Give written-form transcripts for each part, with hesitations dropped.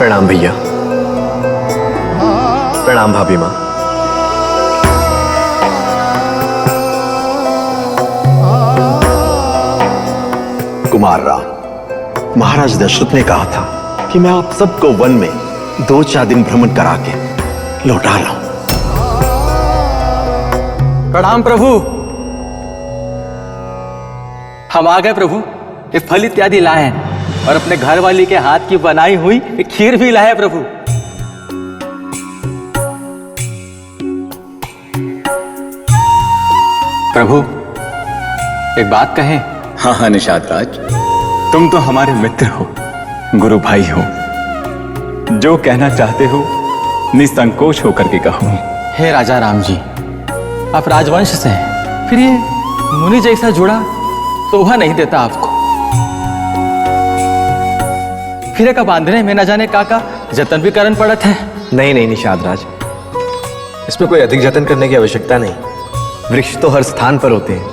प्रणाम भैया। प्रणाम भाभी माँ। कुमार राम, महाराज दशरथ ने कहा था कि मैं आप सबको वन में 2-4 दिन भ्रमण करा के लौटा रहा हूं। प्रणाम प्रभु। हम आ गए प्रभु। ये फल इत्यादि लाए हैं और अपने घर वाली के हाथ की बनाई हुई खीर भी लाए हैं प्रभु। प्रभु एक बात कहें? हाँ हाँ निषाद राज, तुम तो हमारे मित्र हो, गुरु भाई हो। जो कहना चाहते हो निसंकोच होकर के कहो। हे राजा राम जी, आप राजवंश से हैं, फिर ये मुनि जैसा जुड़ा शोभा नहीं देता आपको। फिर का बांधने में न जाने काका जतन भी करन पड़त है। नहीं नहीं निषाद राज, इसमें कोई अधिक जतन करने की आवश्यकता नहीं। वृक्ष तो हर स्थान पर होते हैं,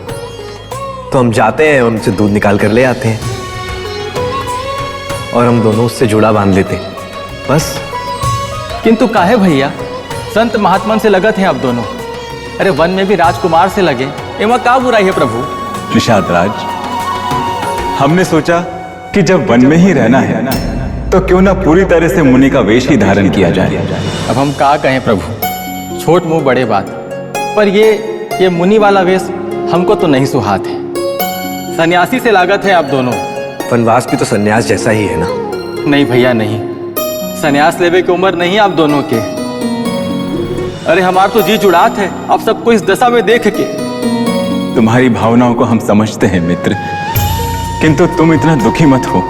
तो हम जाते हैं उनसे दूध निकाल कर ले आते हैं और हम दोनों उससे जुड़ा बांध लेते हैं, बस। किंतु काहे भैया, संत महात्मन से लगत हैं आप दोनों। अरे वन में भी राजकुमार से लगे, एमा का बुराई है प्रभु? निषाद राज, हमने सोचा कि जब वन में ही रहना है तो क्यों ना पूरी तरह से मुनि का वेश ही धारण किया जाए। अब हम का कहें प्रभु, छोट मुंह बड़े बात। पर ये मुनि वाला वेश हमको तो नहीं सुहात है। सन्यासी से लागत है आप दोनों। वनवास भी तो सन्यास जैसा ही है ना? नहीं भैया नहीं, सन्यास लेवे की उम्र नहीं आप दोनों के। अरे हमार तो जी जुड़ात है आप सबको इस दशा में देख के। तुम्हारी भावनाओं को हम समझते हैं मित्र, किंतु तुम इतना दुखी मत हो।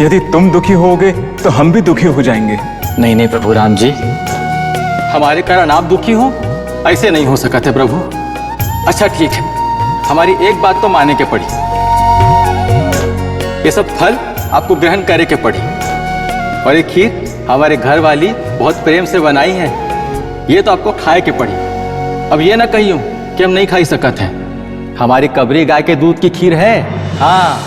यदि तुम दुखी होगे तो हम भी दुखी हो जाएंगे। नहीं नहीं प्रभु राम जी, हमारे कारण आप दुखी हो, ऐसे नहीं हो सकते प्रभु। अच्छा ठीक है, हमारी एक बात तो माने के पड़ी, ये सब फल आपको ग्रहण करे के पड़ी। और ये खीर हमारे घर वाली बहुत प्रेम से बनाई है, ये तो आपको खाए के पड़ी। अब ये ना कहियो कि हम नहीं खाई सकते हैं। हमारी कबरी गाय के दूध की खीर है। हाँ,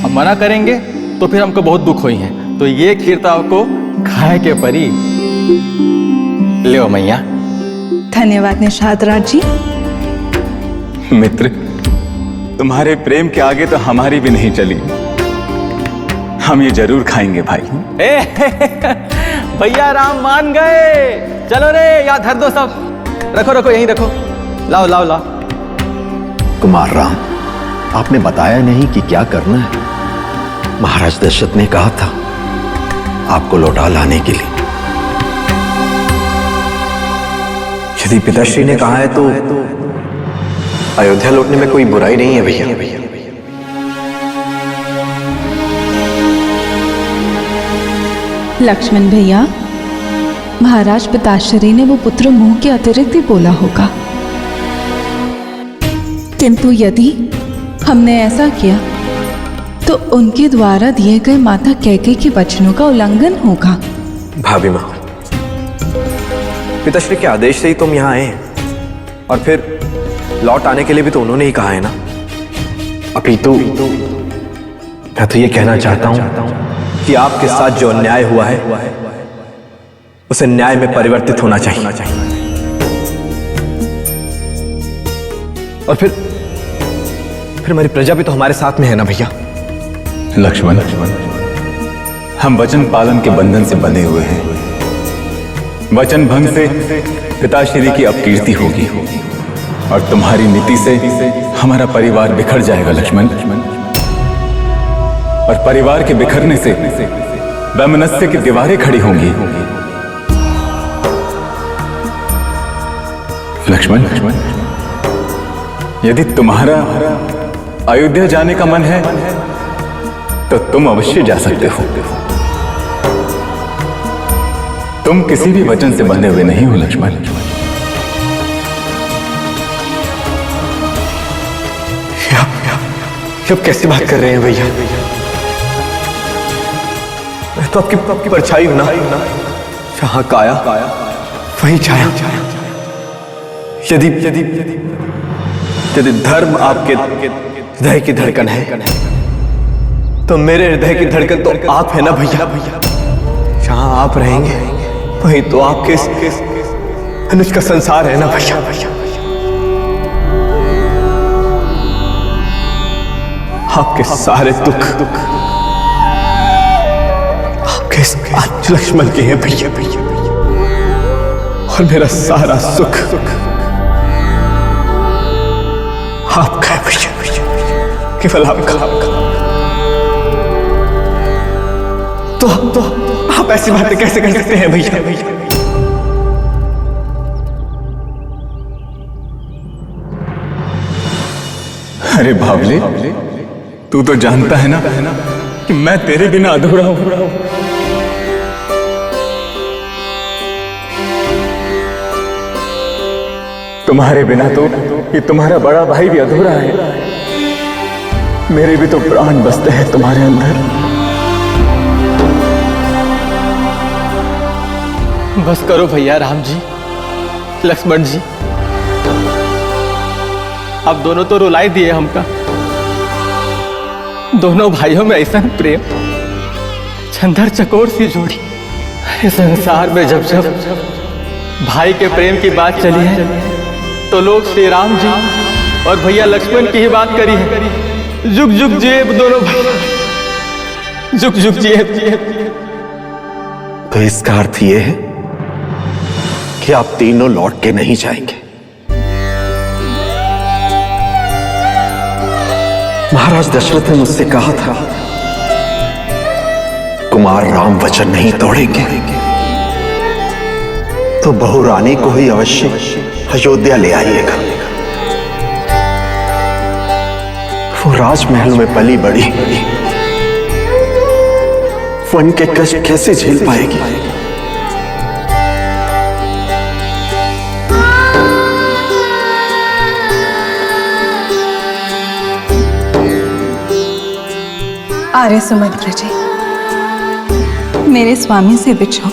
हम मना करेंगे तो फिर हमको बहुत दुख हुई है, तो ये खीर तो आपको खाए के पड़ी। ले मैया। धन्यवाद निषाद राज जी। मित्र, तुम्हारे प्रेम के आगे तो हमारी भी नहीं चली। हम ये जरूर खाएंगे भाई। भैया राम मान गए। चलो रे, यहाँ धर दो सब। रखो रखो, यहीं रखो। लाओ लाओ लाओ। कुमार राम, आपने बताया नहीं कि क्या करना है। महाराज दशरथ ने कहा था आपको लौटा लाने के लिए। यदि पिताश्री ने कहा है तो अयोध्या लौटने में कोई बुराई नहीं है भैया। लक्ष्मण भैया, महाराज पिताश्री ने वो पुत्र मोह के अतिरिक्त ही बोला होगा, किंतु यदि हमने ऐसा किया तो उनके द्वारा दिए गए माता कैकेयी के वचनों का उल्लंघन होगा। भाभी माँ, पिताश्री के आदेश से ही तुम यहाँ आए हैं, और फिर लौट आने के लिए भी तो उन्होंने ही कहा है ना। अपितु मैं तो ये कहना चाहता हूं कि आपके साथ जो अन्याय हुआ है उसे न्याय में परिवर्तित होना चाहिए। और फिर हमारी प्रजा भी तो हमारे साथ में है ना भैया। लक्ष्मण, हम वचन पालन के बंधन से बंधे हुए हैं। वचन भंग से पिताश्री की अपकीर्ति होगी और तुम्हारी नीति से हमारा परिवार बिखर जाएगा लक्ष्मण। और परिवार के बिखरने से वैमनस्य की दीवारें खड़ी होंगी। लक्ष्मण, यदि तुम्हारा अयोध्या जाने का मन है तो तुम अवश्य जा सकते हो। तुम किसी भी वचन से बंधे हुए नहीं हो लक्ष्मण। अब कैसी बात कर रहे हैं भैया? मैं तो आपकी परछाई हूं ना। जहां काया वहीं छाया। यदि धर्म आपके हृदय की धड़कन है तो मेरे हृदय की धड़कन तो आप है ना भैया। जहां जहां आप रहेंगे वही तो आपके अनुज का संसार है ना भैया। आपके सारे दुख आपके आज लक्ष्मण के हैं भैया, और मेरा सारा सुख आपका है भैया, केवल आपका। तो आप ऐसी बातें कैसे कर सकते हैं भैया? अरे बावले, तू तो जानता है ना कि मैं तेरे बिना अधूरा हूं। तुम्हारे बिना तो ये तुम्हारा बड़ा भाई भी अधूरा है। मेरे भी तो प्राण बसते हैं तुम्हारे अंदर। बस करो भैया राम जी, लक्ष्मण जी, अब दोनों तो रुलाई दिए हमका। दोनों भाइयों में ऐसा प्रेम, छंदर चकोर सी जोड़ी। इस संसार में जब जब भाई के प्रेम की बात चली है तो लोग श्री राम जी और भैया लक्ष्मण की ही बात करी है। जुग जुग जिए दोनों भाई, जुग जुग जिए। तो इसका अर्थ यह है कि आप तीनों लौट के नहीं जाएंगे। महाराज दशरथ ने मुझसे कहा था कुमार राम वचन नहीं तोड़ेंगे तो बहू रानी को ही अवश्य अयोध्या ले आइएगा। वो राजमहल में पली बड़ी, वन के कष्ट कैसे झेल पाएगी? अरे सुमित्र जी, मेरे स्वामी से बिछो,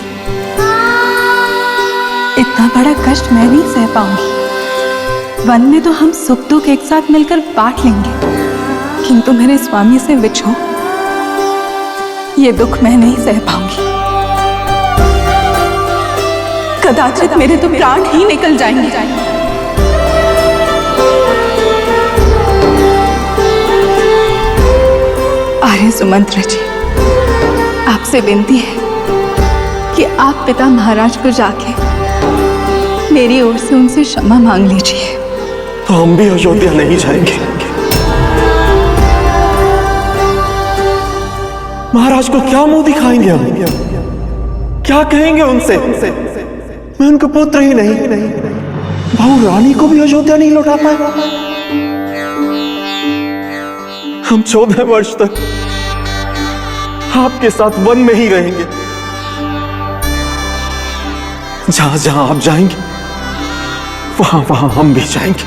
इतना बड़ा कष्ट मैं नहीं सह पाऊंगी। वन में तो हम सुख दुख एक साथ मिलकर बांट लेंगे, किंतु मेरे स्वामी से बिछो ये दुख मैं नहीं सह पाऊंगी। कदाचित मेरे तो प्राण ही निकल जाएंगे। अरे सुमंत्र जी, आपसे विनती है कि आप पिता महाराज को जाके मेरी ओर से उनसे क्षमा मांग लीजिए। तो हम भी अयोध्या नहीं जाएंगे। महाराज को क्या मुंह दिखाएंगे हम? क्या कहेंगे उनसे? मैं उनका पुत्र ही नहीं, बहू रानी को भी अयोध्या नहीं लौटा पाया। हम 14 वर्ष तक आपके साथ वन में ही रहेंगे। जहां जहां आप जाएंगे वहां वहां हम भी जाएंगे।